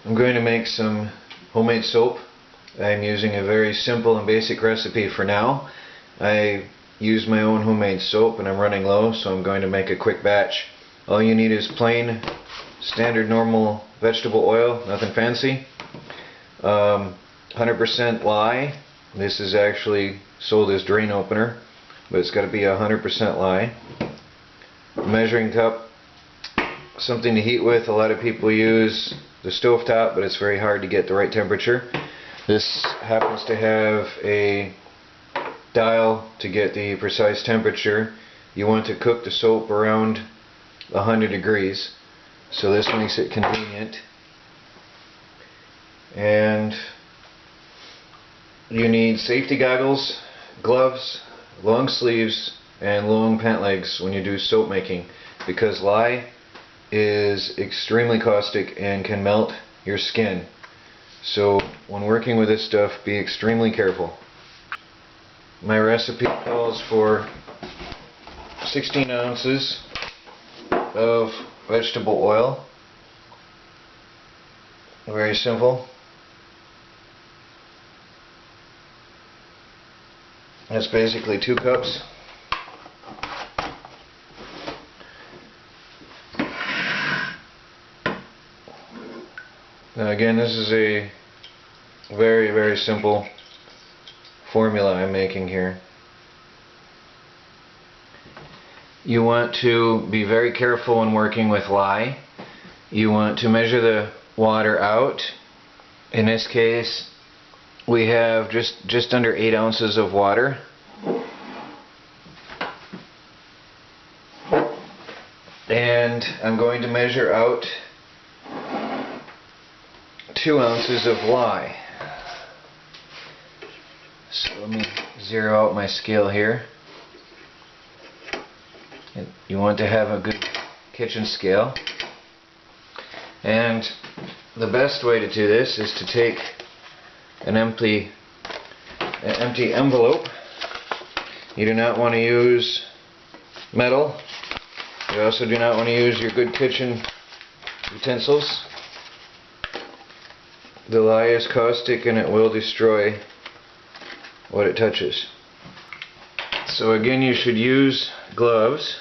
I'm going to make some homemade soap. I'm using a very simple and basic recipe for now. I use my own homemade soap and I'm running low, so I'm going to make a quick batch. All you need is plain, standard, normal vegetable oil, nothing fancy. 100% lye. This is actually sold as drain opener, but it's got to be 100% lye. Measuring cup, something to heat with. A lot of people use the stove top, but it's very hard to get the right temperature. This happens to have a dial to get the precise temperature. You want to cook the soap around 100 degrees, so this makes it convenient. And you need safety goggles, gloves, long sleeves, and long pant legs when you do soap making, because lye is extremely caustic and can melt your skin. So when working with this stuff, be extremely careful. My recipe calls for 16 ounces of vegetable oil. Very simple. That's basically 2 cups. Now again, this is a very simple formula I'm making here. You want to be very careful when working with lye. You want to measure the water out. In this case, we have just under 8 ounces of water. And I'm going to measure out 2 ounces of lye. So let me zero out my scale here. And you want to have a good kitchen scale. And the best way to do this is to take an empty envelope. You do not want to use metal. You also do not want to use your good kitchen utensils. The lye is caustic and it will destroy what it touches. So again, you should use gloves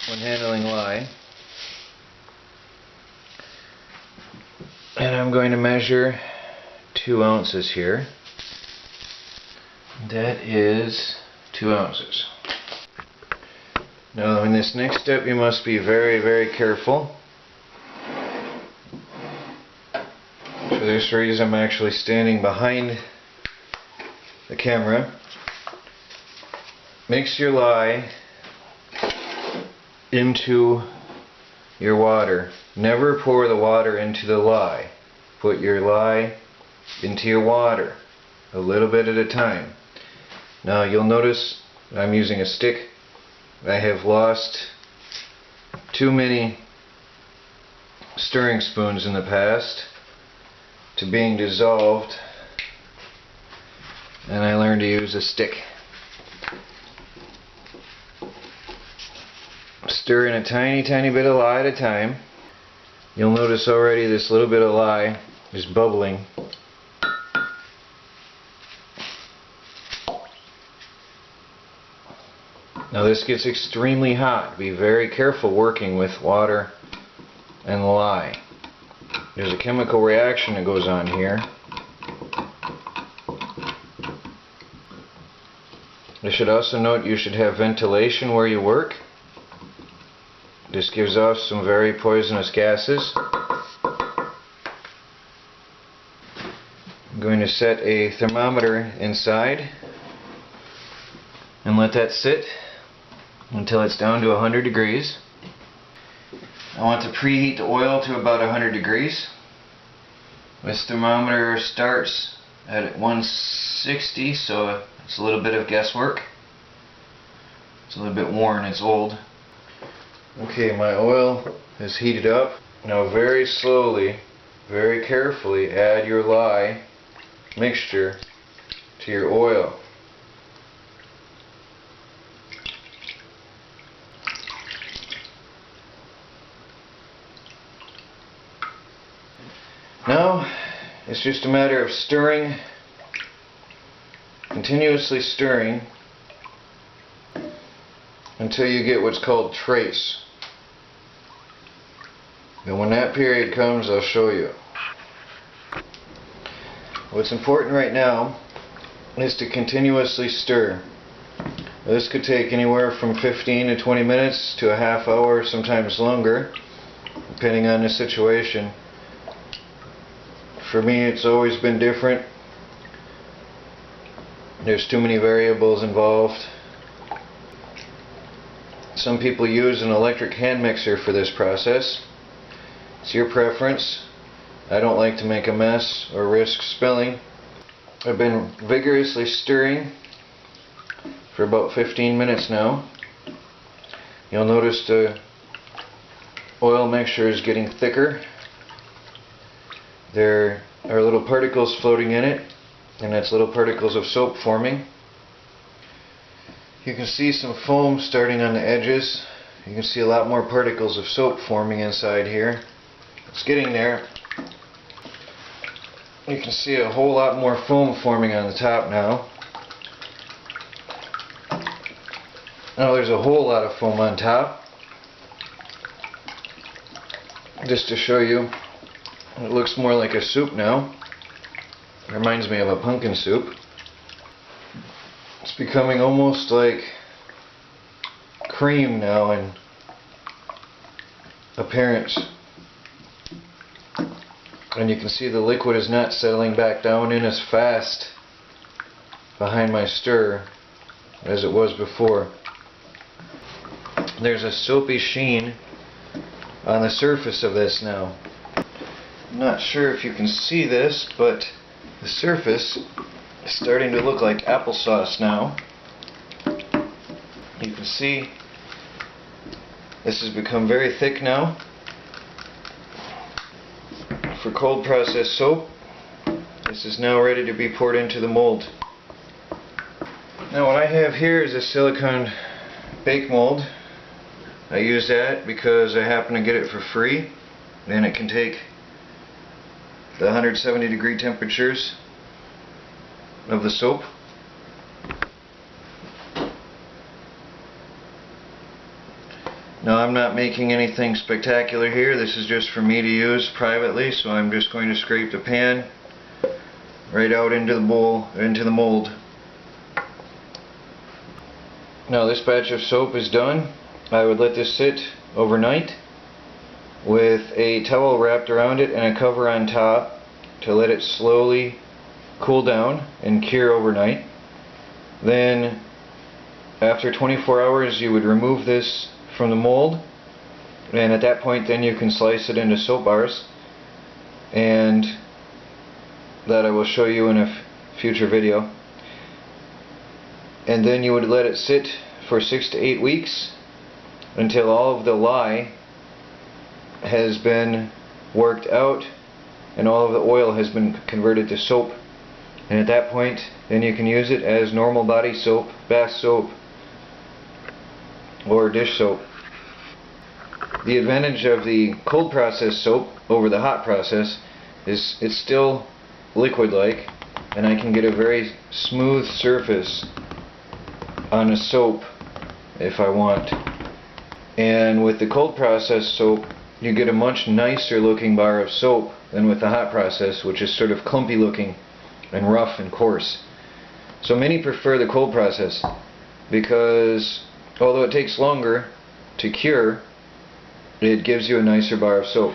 when handling lye. And I'm going to measure 2 ounces here. That is 2 ounces. Now in this next step, you must be very careful. For this reason, I'm actually standing behind the camera. Mix your lye into your water. Never pour the water into the lye. Put your lye into your water, a little bit at a time. Now you'll notice I'm using a stick. I have lost too many stirring spoons in the past to being dissolved, and I learned to use a stick. Stir in a tiny bit of lye at a time. You'll notice already this little bit of lye is bubbling. Now this gets extremely hot. Be very careful working with water and lye. There's a chemical reaction that goes on here. I should also note you should have ventilation where you work. This gives off some very poisonous gases. I'm going to set a thermometer inside and let that sit until it's down to 100 degrees. I want to preheat the oil to about 100 degrees. This thermometer starts at 160, so it's a little bit of guesswork. It's a little bit worn, it's old. Okay, my oil is heated up. Now very slowly, very carefully add your lye mixture to your oil. Now it's just a matter of stirring, continuously stirring, until you get what's called trace. And when that period comes, I'll show you. What's important right now is to continuously stir. This could take anywhere from 15 to 20 minutes to a half hour, sometimes longer, depending on the situation. For me, it's always been different. There's too many variables involved. Some people use an electric hand mixer for this process. It's your preference. I don't like to make a mess or risk spilling. I've been vigorously stirring for about 15 minutes now. You'll notice the oil mixture is getting thicker. There are little particles floating in it, and that's little particles of soap forming. You can see some foam starting on the edges. You can see a lot more particles of soap forming inside here. It's getting there. You can see a whole lot more foam forming on the top now. Now there's a whole lot of foam on top. Just to show you, it looks more like a soup now. It reminds me of a pumpkin soup. It's becoming almost like cream now in appearance. And you can see the liquid is not settling back down in as fast behind my stir as it was before. There's a soapy sheen on the surface of this now. I'm not sure if you can see this, but the surface is starting to look like applesauce now. You can see this has become very thick now. For cold processed soap, this is now ready to be poured into the mold. Now what I have here is a silicone bake mold. I use that because I happen to get it for free, and it can take the 170 degree temperatures of the soap. Now I'm not making anything spectacular here. This is just for me to use privately, so I'm just going to scrape the pan right out into the bowl, into the mold. Now this batch of soap is done. I would let this sit overnight with a towel wrapped around it and a cover on top to let it slowly cool down and cure overnight. Then after 24 hours you would remove this from the mold, and at that point then you can slice it into soap bars, and that I will show you in a future video. And then you would let it sit for 6 to 8 weeks until all of the lye has been worked out and all of the oil has been converted to soap. And at that point then you can use it as normal body soap, bath soap, or dish soap. The advantage of the cold process soap over the hot process is it's still liquid-like, and I can get a very smooth surface on a soap if I want. And with the cold process soap you get a much nicer looking bar of soap than with the hot process, which is sort of clumpy looking and rough and coarse. So many prefer the cold process because although it takes longer to cure, it gives you a nicer bar of soap.